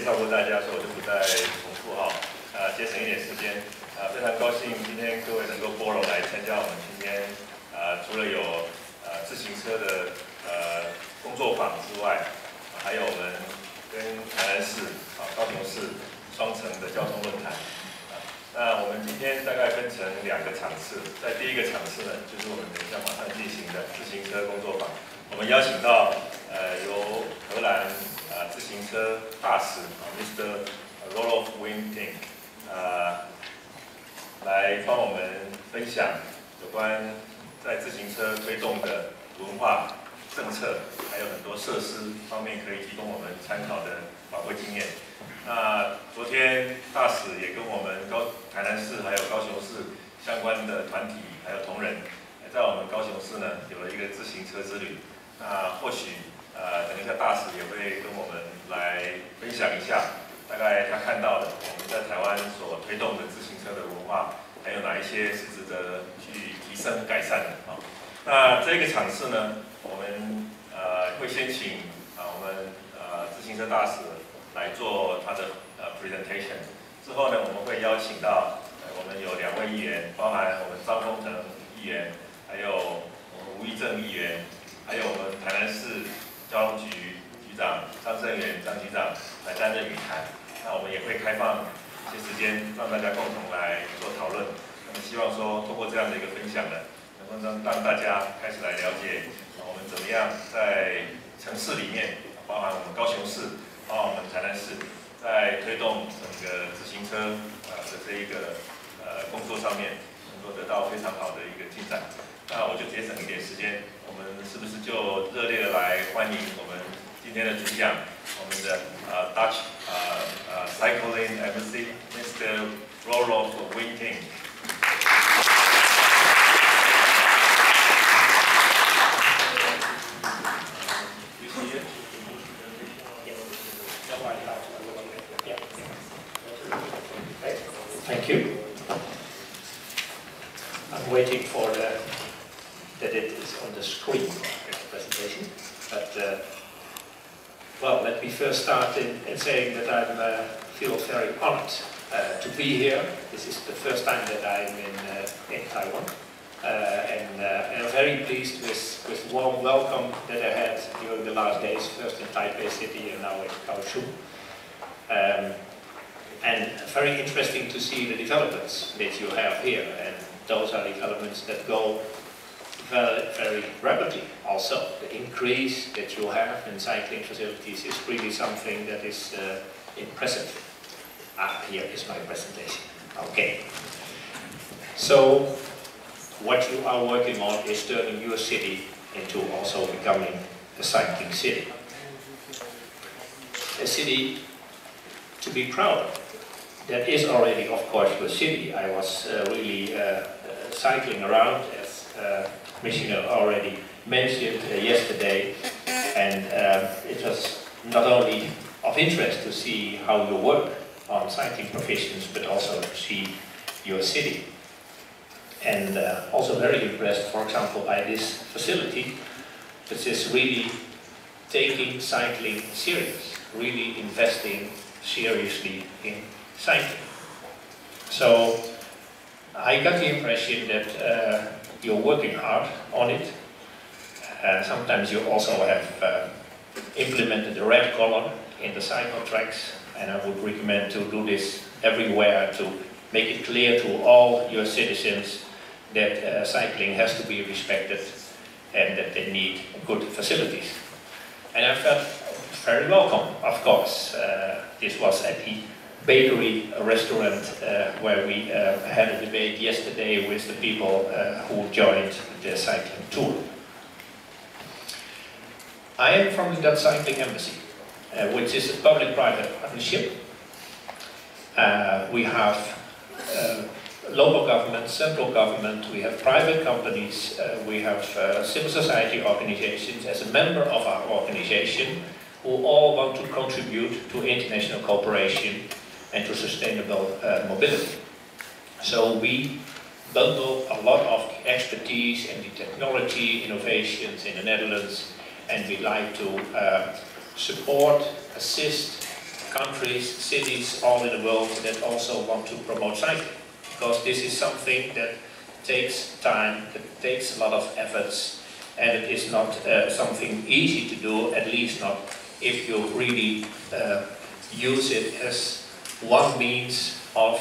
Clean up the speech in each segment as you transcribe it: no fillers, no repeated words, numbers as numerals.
介绍过大家，所以我就不再重复哈，节省一点时间。非常高兴今天各位能够拨冗来参加我们今天除了有自行车的工作坊之外，还有我们跟台南市、高雄市双城的交通论坛。那我们今天大概分成2个场次，在第一个场次呢，就是我们等一下马上进行的自行车工作坊。我们邀请到由荷兰自行车大使Mr. Rolf Winting 来帮我们分享有关在自行车推动的文化政策，还有很多设施方面可以提供我们参考的宝贵经验。那昨天大使也跟我们台南市还有高雄市相关的团体还有同仁，在我们高雄市呢有了一个自行车之旅。那或许等一下大使也会跟我们来分享一下，大概他看到的我们在台湾所推动的自行车的文化，还有哪一些是值得去提升改善的啊。那这个场次呢，我们会先请我们自行车大使来做他的presentation， 之后呢，我们会邀请到我们有2位议员，包含我们张丰腾议员，还有我们吴益政议员。还有我们台南市交通局局长张正元张局长来担任语坛，那我们也会开放一些时间让大家共同来做讨论。那么希望说通过这样的一个分享呢，能够让大家开始来了解我们怎么样在城市里面，包含我们高雄市，包含我们台南市，在推动整个自行车的这一个工作上面，能够得到非常好的一个进展。那我就节省一点时间，我们是不是就热烈的来欢迎我们今天的主讲，我们的Dutch Cycling Embassy Mr. Rolf Winting。Thank you. I'm waiting for that it is on the screen, the presentation. But, well, let me first start in saying that I feel very honored to be here. This is the first time that I'm in Taiwan. And I'm very pleased with the warm welcome that I had during the last days, first in Taipei City and now in Kaohsiung. And very interesting to see the developments that you have here. And those are developments that go very, very rapidly. Also, the increase that you have in cycling facilities is really something that is impressive. Here is my presentation. Okay. So, what you are working on is turning your city into also becoming a cycling city. A city to be proud of. That is already, of course, your city. I was really cycling around, as Commissioner already mentioned yesterday, and it was not only of interest to see how you work on cycling provisions, but also to see your city. And also very impressed, for example, by this facility, which is really taking cycling serious, really investing seriously in cycling. So I got the impression that you're working hard on it. Sometimes you also have implemented a red color in the cycle tracks, and I would recommend to do this everywhere to make it clear to all your citizens that cycling has to be respected and that they need good facilities. And I felt very welcome, of course. This was at the bakery restaurant where we had a debate yesterday with the people who joined the cycling tour. I am from the Dutch Cycling Embassy, which is a public-private partnership. We have local government, central government, we have private companies, we have civil society organizations as a member of our organization who all want to contribute to international cooperation and to sustainable mobility. So we bundle a lot of expertise and the technology innovations in the Netherlands, and we like to support, assist countries, cities all in the world that also want to promote cycling, because this is something that takes time, that takes a lot of efforts, and it is not something easy to do, at least not if you really use it as one means of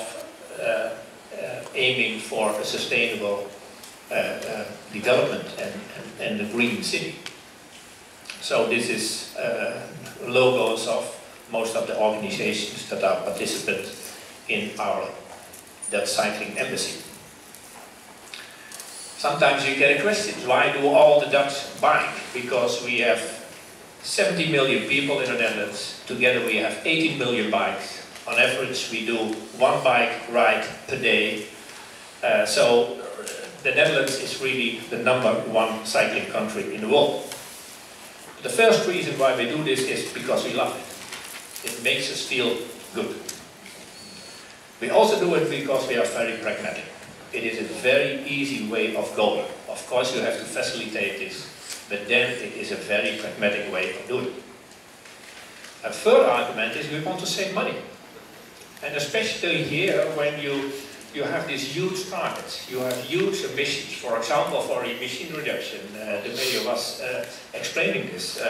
aiming for a sustainable development and a green city. So this is logos of most of the organizations that are participants in our Dutch Cycling Embassy. Sometimes you get a question, why do all the Dutch bike? Because we have 70 million people in the Netherlands. Together we have 18 million bikes. On average we do 1 bike ride per day. So the Netherlands is really the #1 cycling country in the world. The first reason why we do this is because we love it. It makes us feel good. We also do it because we are very pragmatic. It is a very easy way of going. Of course you have to facilitate this, but then it is a very pragmatic way of doing it. A third argument is we want to save money. And especially here when you have these huge targets, you have huge emissions. For example, for emission reduction, the mayor was explaining this.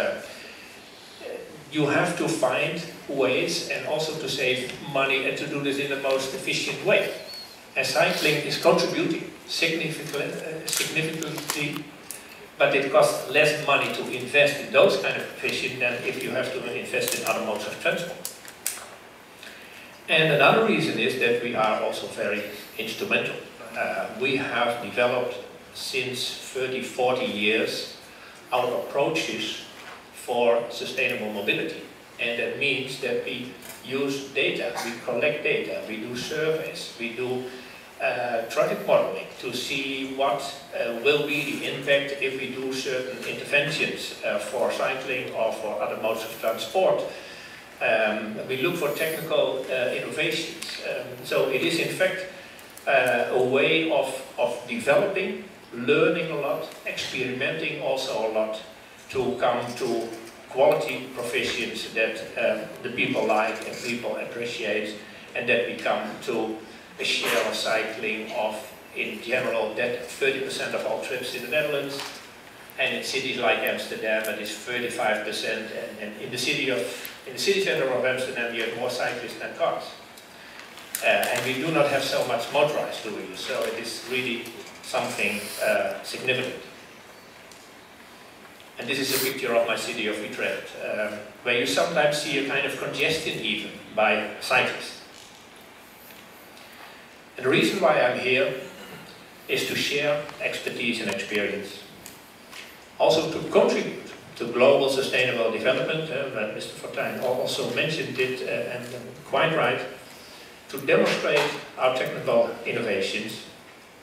You have to find ways and also to save money and to do this in the most efficient way. And cycling is contributing significantly, but it costs less money to invest in those kind of efficient than if you have to invest in other modes of transport. And another reason is that we are also very instrumental. We have developed since 30, 40 years our approaches for sustainable mobility. And that means that we use data, we collect data, we do surveys, we do traffic modeling to see what will be the impact if we do certain interventions for cycling or for other modes of transport. We look for technical innovations. So it is in fact a way of developing, learning a lot, experimenting also a lot to come to quality provisions that the people like and people appreciate, and that we come to a share of cycling of, in general, that 30% of all trips in the Netherlands, and in cities like Amsterdam it is 35%, and in the city center of Amsterdam you have more cyclists than cars. And we do not have so much motorized doing, so it is really something significant. And this is a picture of my city of Utrecht, where you sometimes see a kind of congestion even by cyclists. And the reason why I'm here is to share expertise and experience. Also to contribute to global sustainable development, Mr. Fortuyn also mentioned it, and quite right, to demonstrate our technical innovations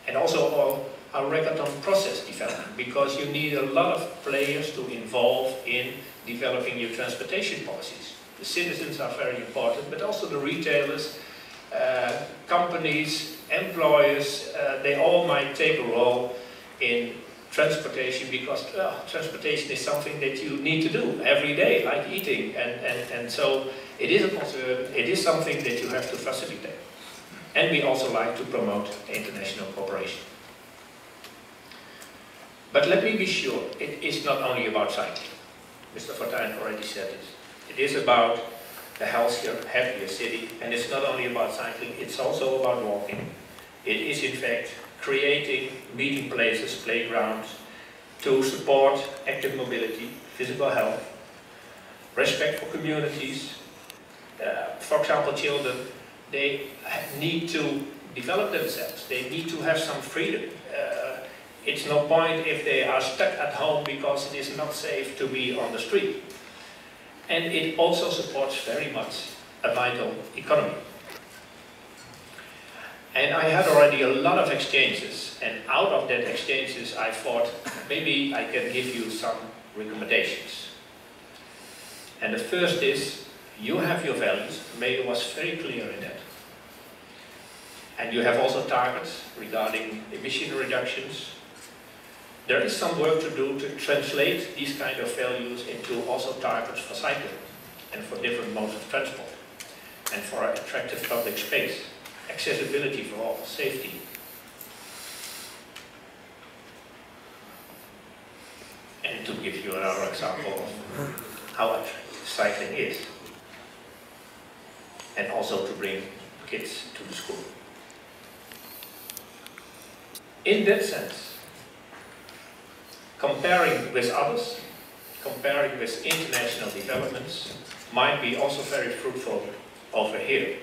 and also our record on process development, because you need a lot of players to involve in developing your transportation policies. The citizens are very important, but also the retailers, companies, employers, they all might take a role in transportation, because transportation is something that you need to do every day, like eating, and so it is a concern, it is something that you have to facilitate. And we also like to promote international cooperation. But let me be sure, it is not only about cycling. Mr. Fortuyn already said it. It is about a healthier, happier city, and it's not only about cycling, it's also about walking. It is in fact creating meeting places, playgrounds, to support active mobility, physical health, respect for communities. For example, children, they need to develop themselves, they need to have some freedom. It's no point if they are stuck at home because it is not safe to be on the street. And it also supports very much a vital economy. And I had already a lot of exchanges, and out of that exchanges I thought maybe I can give you some recommendations. And the first is, you have your values, the mayor was very clear in that. And you have also targets regarding emission reductions. There is some work to do to translate these kind of values into also targets for cycling and for different modes of transport. and for attractive public space, accessibility for all, safety. And to give you another example of how attractive cycling is, and also to bring kids to the school. In that sense, comparing with others, comparing with international developments, might be also very fruitful over here.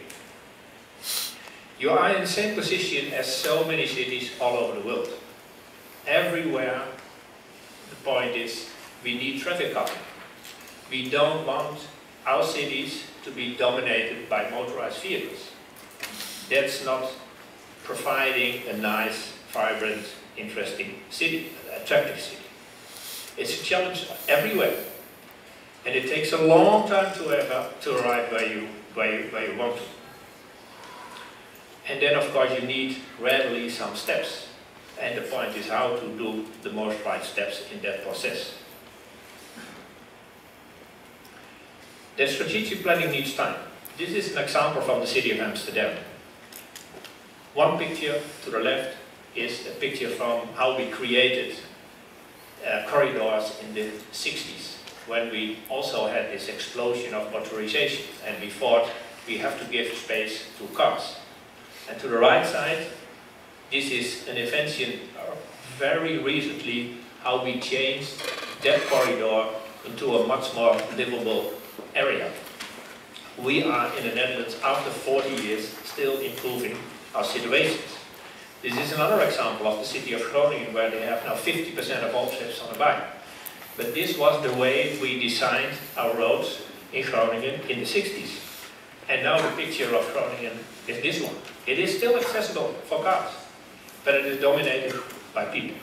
You are in the same position as so many cities all over the world. Everywhere, the point is, we need traffic calming. We don't want our cities to be dominated by motorized vehicles. That's not providing a nice, vibrant, interesting city, attractive city. It's a challenge everywhere. And it takes a long time to arrive where you want to. And then of course you need readily some steps. And the point is how to do the most right steps in that process. The strategic planning needs time. This is an example from the city of Amsterdam. One picture to the left is a picture from how we created corridors in the 60s, when we also had this explosion of motorization, and we thought we have to give space to cars. And to the right side, this is an invention very recently, how we changed that corridor into a much more livable area. We are in the Netherlands, after 40 years, still improving our situations. This is another example of the city of Groningen, where they have now 50% of all trips on a bike. But this was the way we designed our roads in Groningen in the 60s. And now the picture of Groningen is this one. It is still accessible for cars, but it is dominated by people.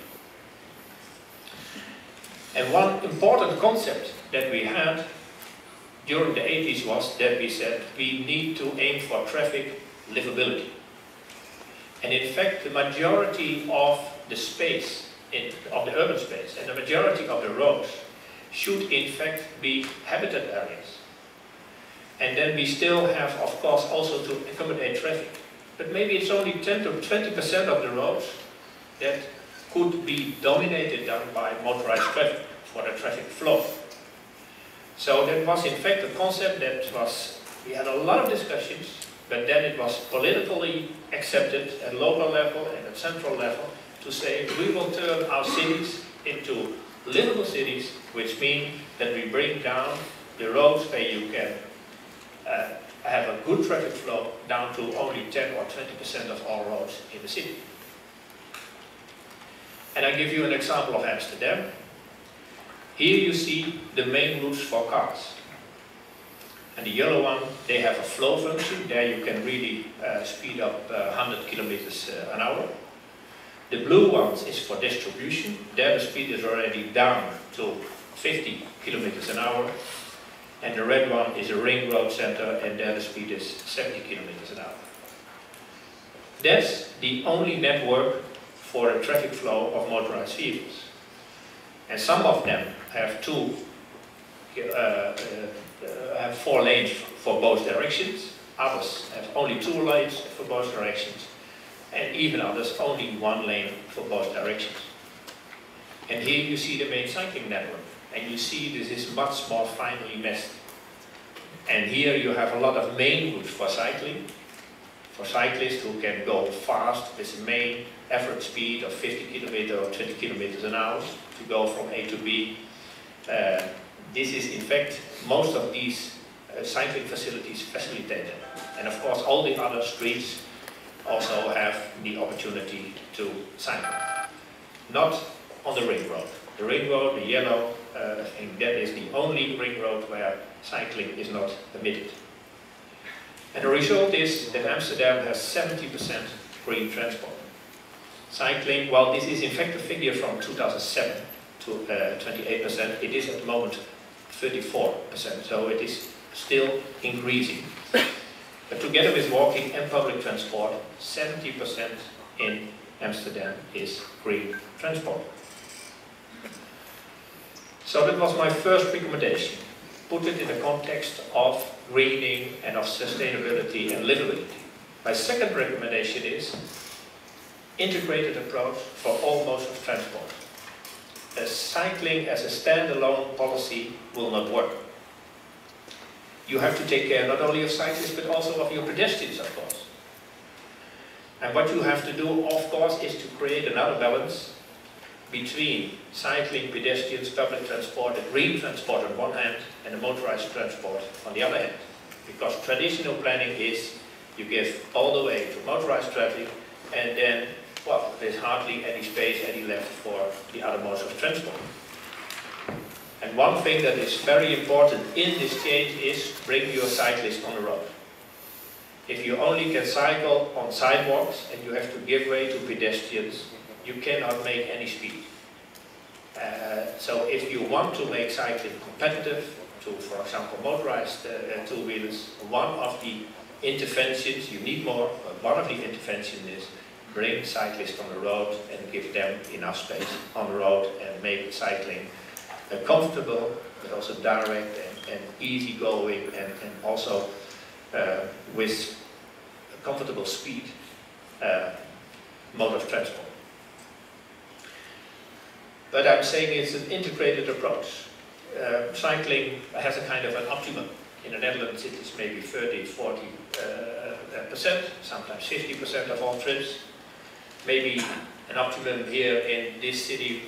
And one important concept that we had during the 80s was that we said we need to aim for traffic livability. And in fact, the majority of the space, of the urban space, and the majority of the roads should in fact be habitat areas. And then we still have, of course, also to accommodate traffic. But maybe it's only 10 to 20% of the roads that could be dominated down by motorized traffic for the traffic flow. So that was in fact a concept that we had a lot of discussions, but then it was politically accepted at local level and at central level to say we will turn our cities into livable cities, which means that we bring down the roads where you can have a good traffic flow down to only 10 or 20% of all roads in the city. And I give you an example of Amsterdam. Here you see the main routes for cars. And the yellow one, they have a flow function. There you can really speed up 100 kilometers an hour. The blue ones is for distribution. There the speed is already down to 50 kilometers an hour. And the red one is a ring road center, and there the speed is 70 kilometers an hour. That's the only network for the traffic flow of motorized vehicles. And some of them have have 4 lanes for both directions. Others have only 2 lanes for both directions. And even others only 1 lane for both directions. And here you see the main cycling network. And you see this is much more finely meshed. And here you have a lot of main routes for cycling. For cyclists who can go fast with a main average speed of 50 kilometers or 20 kilometers an hour to go from A to B. This is in fact, most of these cycling facilities facilitate them. And of course all the other streets also have the opportunity to cycle. Not on the ring road. The ring road, the yellow, I think that is the only ring road where cycling is not permitted. And the result is that Amsterdam has 70% green transport. Cycling, well, this is in fact a figure from 2007 to 28%. It is at the moment 34%, so it is still increasing. But together with walking and public transport, 70% in Amsterdam is green transport. So that was my first recommendation. put it in the context of greening and of sustainability and livability. My second recommendation is integrated approach for all modes of transport. Cycling as a standalone policy will not work. You have to take care not only of cyclists but also of your pedestrians, of course. And what you have to do, of course, is to create another balance between cycling, pedestrians, public transport, and green transport on one hand, and the motorized transport on the other hand. Because traditional planning is you give all the way to motorized traffic, and then, well, there's hardly any space any left for the other modes of transport. And one thing that is very important in this change is bring your cyclist on the road. If you only can cycle on sidewalks and you have to give way to pedestrians, you cannot make any speed. So if you want to make cycling competitive to, for example, motorized two-wheelers, one of the interventions, you need more, but one of the interventions is bring cyclists on the road and give them enough space on the road and make cycling comfortable, but also direct and easy-going, and also with a comfortable speed mode of transport. But I'm saying it's an integrated approach. Cycling has a kind of an optimum. In the Netherlands it is maybe 30, 40%, sometimes 50% of all trips. Maybe an optimum here in this city,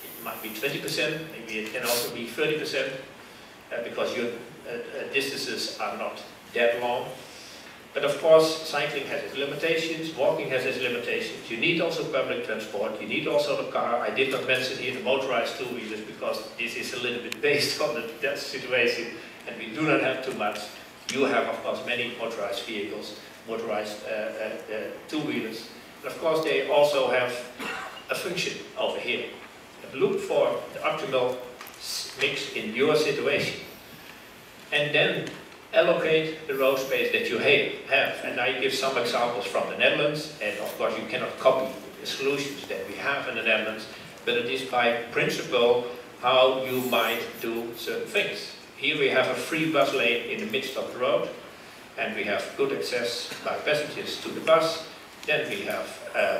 it might be 20%, maybe it can also be 30%, because your distances are not that long. But of course, cycling has its limitations, walking has its limitations. You need also public transport, you need also the car. I did not mention here the motorized two-wheelers because this is a little bit based on that situation, and we do not have too much. You have, of course, many motorized vehicles, motorized two-wheelers. And of course, they also have a function over here. Look for the optimal mix in your situation. And then allocate the road space that you have. And I give some examples from the Netherlands, and of course you cannot copy the solutions that we have in the Netherlands, but it is by principle how you might do certain things. Here we have a free bus lane in the midst of the road, and we have good access by passengers to the bus. Then we have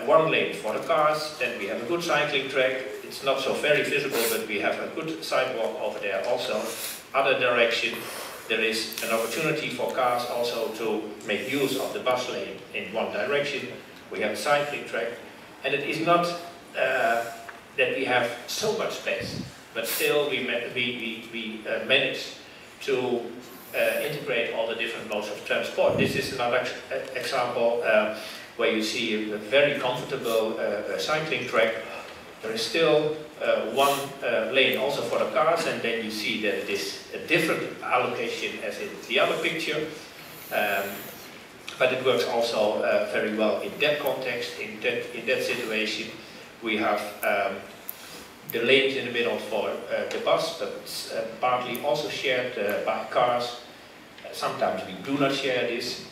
one lane for the cars, then we have a good cycling track. It's not so very visible, but we have a good sidewalk over there also. Other direction, there is an opportunity for cars also to make use of the bus lane in one direction. We have a cycling track, and it is not that we have so much space, but still we manage to integrate all the different modes of transport. This is another example where you see a very comfortable cycling track. There is still one lane also for the cars, and then you see that it is a different allocation as in the other picture. But it works also very well in that context, in that situation. We have the lanes in the middle for the bus, but it's partly also shared by cars. Sometimes we do not share this.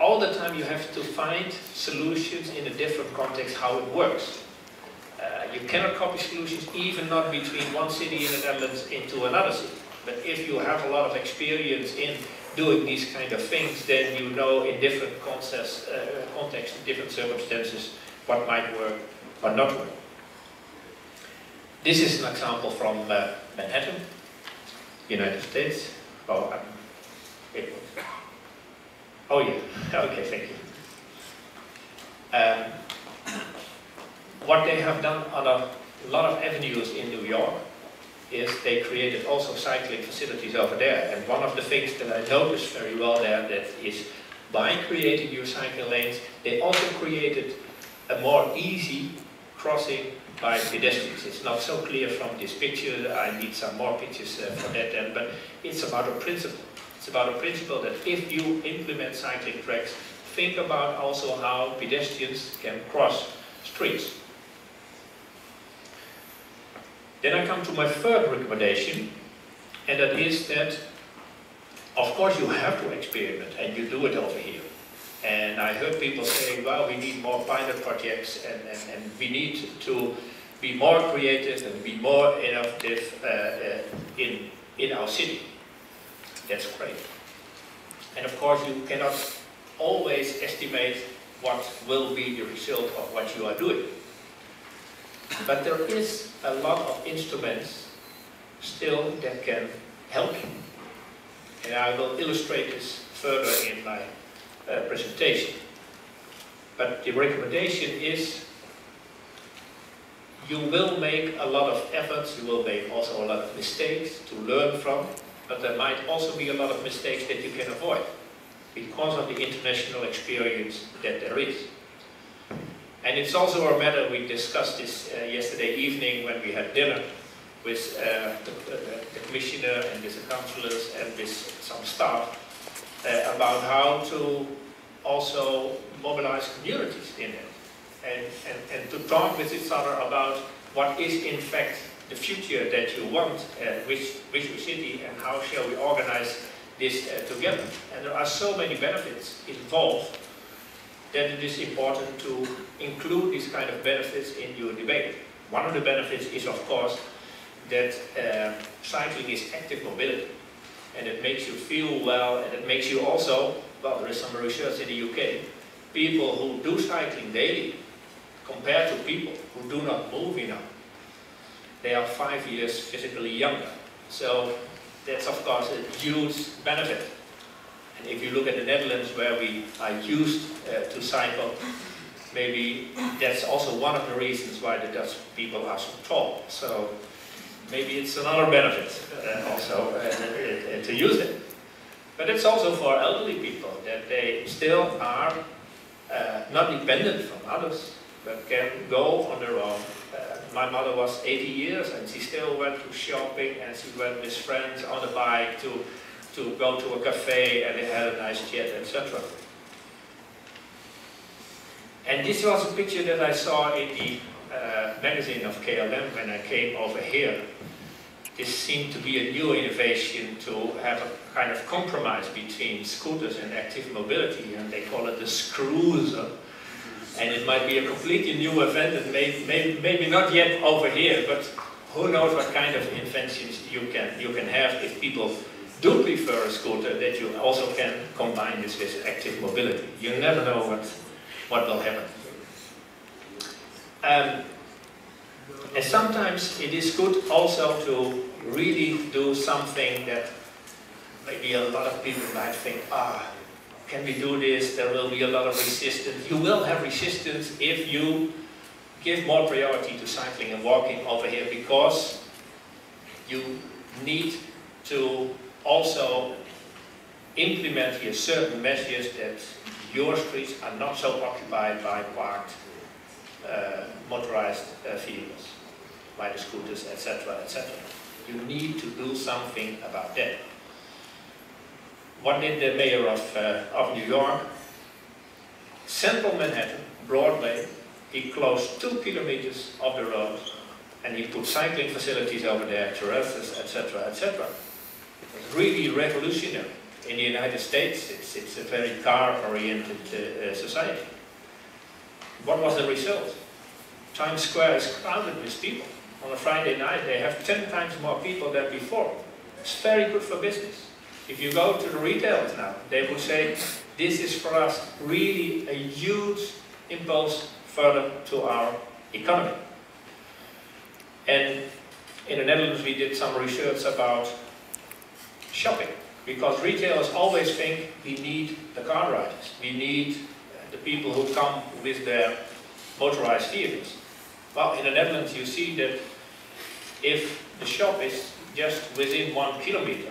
All the time you have to find solutions in a different context how it works. You cannot copy solutions, even not between one city in the Netherlands into another city. But if you have a lot of experience in doing these kind of things, then you know in different contexts, different circumstances, what might work or not work. This is an example from Manhattan, United States. Oh, oh yeah, okay, thank you. What they have done on a lot of avenues in New York is they created also cycling facilities over there. And one of the things that I noticed very well there, that is by creating new cycling lanes, they also created a more easy crossing by pedestrians. It's not so clear from this picture, I need some more pictures for that then, but it's about a principle. It's about a principle that if you implement cycling tracks, think about also how pedestrians can cross streets. Then I come to my third recommendation, and that is that, of course, you have to experiment, and you do it over here. And I heard people saying, well, we need more pilot projects, and we need to be more creative and be more innovative in our city. that's great. And of course you cannot always estimate what will be the result of what you are doing. But there is a lot of instruments still that can help you. And I will illustrate this further in my presentation. But the recommendation is you will make a lot of efforts, you will make also a lot of mistakes to learn from, but there might also be a lot of mistakes that you can avoid because of the international experience that there is. And it's also a matter, we discussed this yesterday evening when we had dinner with the commissioner and with the councillors and with some staff about how to also mobilize communities in it and to talk with each other about what is in fact the future that you want with your city and how shall we organize this together. And there are so many benefits involved that it is important to include these kind of benefits in your debate. One of the benefits is of course that cycling is active mobility, and it makes you feel well, and it makes you also, well, there is some research in the UK, people who do cycling daily compared to people who do not move enough, they are 5 years physically younger. So that's of course a huge benefit. And if you look at the Netherlands where we are used to cycle, maybe that's also one of the reasons why the Dutch people are so tall. So maybe it's another benefit also to use it. But it's also for elderly people that they still are not dependent from others, but can go on their own. My mother was 80 years and she still went to shopping and she went with friends on a bike to go to a cafe and they had a nice chat, etc. And this was a picture that I saw in the magazine of KLM when I came over here. This seemed to be a new innovation to have a kind of compromise between scooters and active mobility, and they call it the cruiser. And it might be a completely new event, and maybe not yet over here, but who knows what kind of inventions you can have if people do prefer a scooter, that you also can combine this with active mobility. You never know what will happen. And sometimes it is good also to really do something that maybe a lot of people might think, can we do this? There will be a lot of resistance. You will have resistance if you give more priority to cycling and walking over here, because you need to also implement here certain measures that your streets are not so occupied by parked motorized vehicles, by the scooters, etc., etc. You need to do something about that. What did the mayor of New York? Central Manhattan, Broadway, he closed 2 kilometers of the road and he put cycling facilities over there, terraces, etc., etc. It was really revolutionary. In the United States, it's a very car-oriented society. What was the result? Times Square is crowded with people. On a Friday night, they have 10 times more people than before. It's very good for business. If you go to the retailers now, they would say, this is for us really a huge impulse further to our economy. And in the Netherlands, we did some research about shopping, because retailers always think we need the car riders, we need the people who come with their motorized vehicles. Well, in the Netherlands, you see that if the shop is just within 1 kilometer,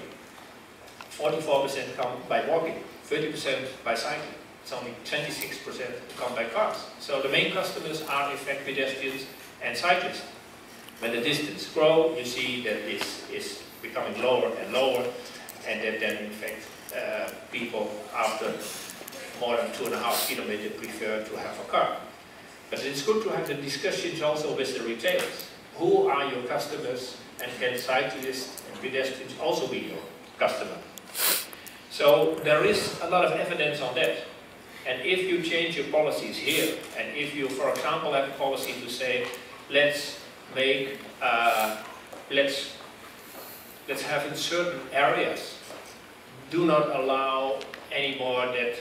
44% come by walking, 30% by cycling. It's only 26% come by cars. So the main customers are in fact pedestrians and cyclists. When the distance grows, you see that this is becoming lower and lower, and that then in fact people after more than 2.5 kilometers prefer to have a car. But it's good to have the discussions also with the retailers. Who are your customers, and can cyclists and pedestrians also be your customer? So there is a lot of evidence on that. And if you change your policies here, and if you, for example, have a policy to say, let's have in certain areas do not allow anymore that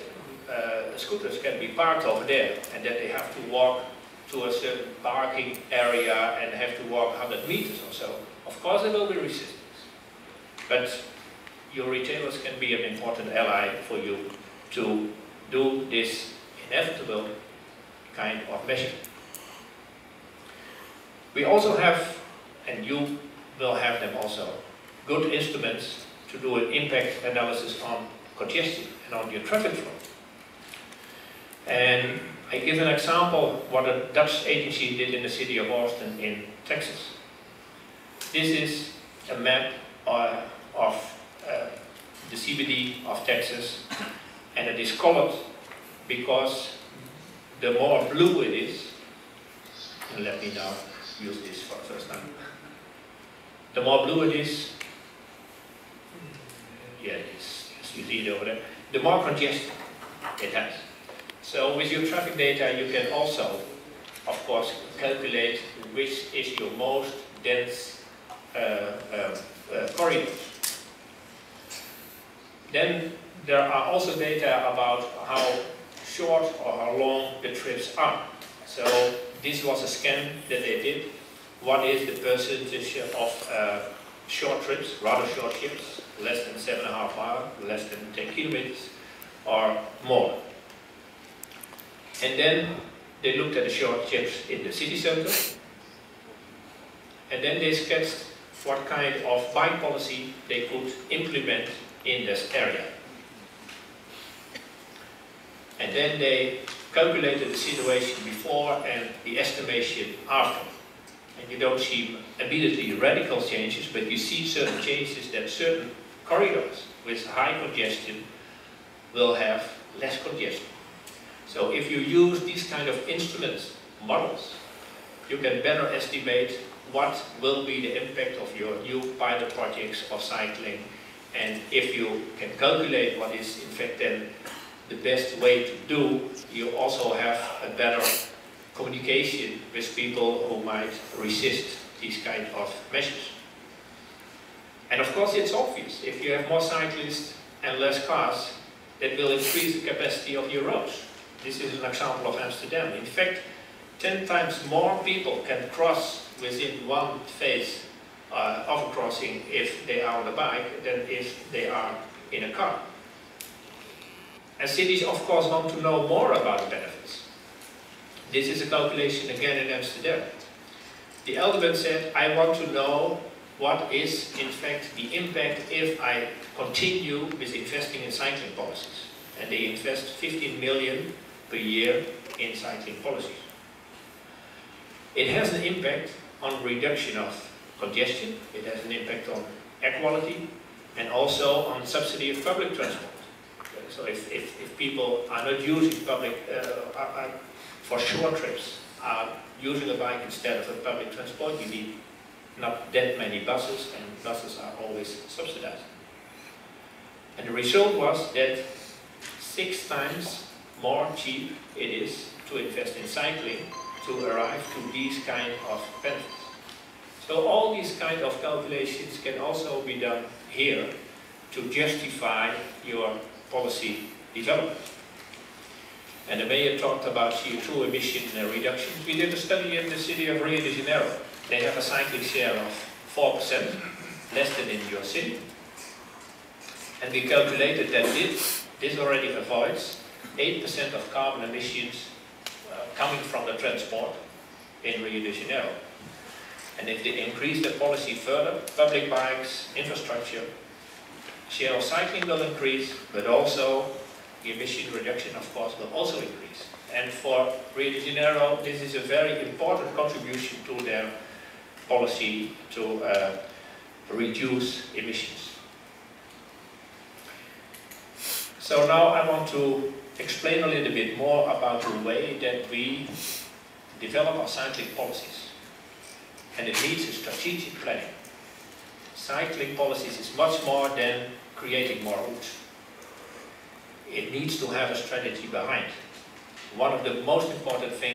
scooters can be parked over there and that they have to walk to a certain parking area and have to walk 100 meters or so. Of course there will be resistance, but your retailers can be an important ally for you to do this inevitable kind of measure. We also have, and you will have them also, good instruments to do an impact analysis on congestion and on your traffic flow. And I give an example what a Dutch agency did in the city of Austin in Texas. This is a map of the CBD of Texas, and it is colored because the more blue it is, and let me now use this for the first time. The more blue it is, yeah, it is, as you see it over there, the more congestion it has. So with your traffic data you can also, of course, calculate which is your most dense corridors. Then there are also data about how short or how long the trips are. So this was a scan that they did. What is the percentage of short trips, rather short trips, less than 7.5 hours, less than 10 kilometers or more. And then they looked at the short trips in the city center, and then they sketched what kind of bike policy they could implement in this area. And then they calculated the situation before and the estimation after. And you don't see immediately radical changes, but you see certain changes that certain corridors with high congestion will have less congestion. So if you use these kind of instruments, models, you can better estimate what will be the impact of your new pilot projects of cycling. And if you can calculate what is in fact then the best way to do, you also have a better communication with people who might resist these kind of measures. And of course it's obvious, if you have more cyclists and less cars, that will increase the capacity of your roads. This is an example of Amsterdam. In fact, 10 times more people can cross within one phase of a crossing if they are on a bike than if they are in a car. And cities of course want to know more about the benefits. This is a calculation again in Amsterdam. The Alderman said, I want to know what is in fact the impact if I continue with investing in cycling policies. And they invest 15 million per year in cycling policies. It has an impact on reduction of congestion, it has an impact on air quality, and also on subsidy of public transport. So if people are not using public, for short trips, are using a bike instead of a public transport, you need not that many buses, and buses are always subsidized. And the result was that 6 times more cheap it is to invest in cycling to arrive to these kind of benefits. So all these kind of calculations can also be done here to justify your policy development. And the mayor talked about CO2 emission reductions. We did a study in the city of Rio de Janeiro. They have a cycling share of 4%, less than in your city. And we calculated that this already avoids 8% of carbon emissions coming from the transport in Rio de Janeiro. And if they increase the policy further, public bikes, infrastructure, share of cycling will increase, but also the emission reduction, of course, will also increase. And for Rio de Janeiro, this is a very important contribution to their policy to reduce emissions. So now I want to explain a little bit more about the way that we develop our cycling policies. And it needs a strategic planning. Cycling policies is much more than creating more routes. It needs to have a strategy behind. One of the most important things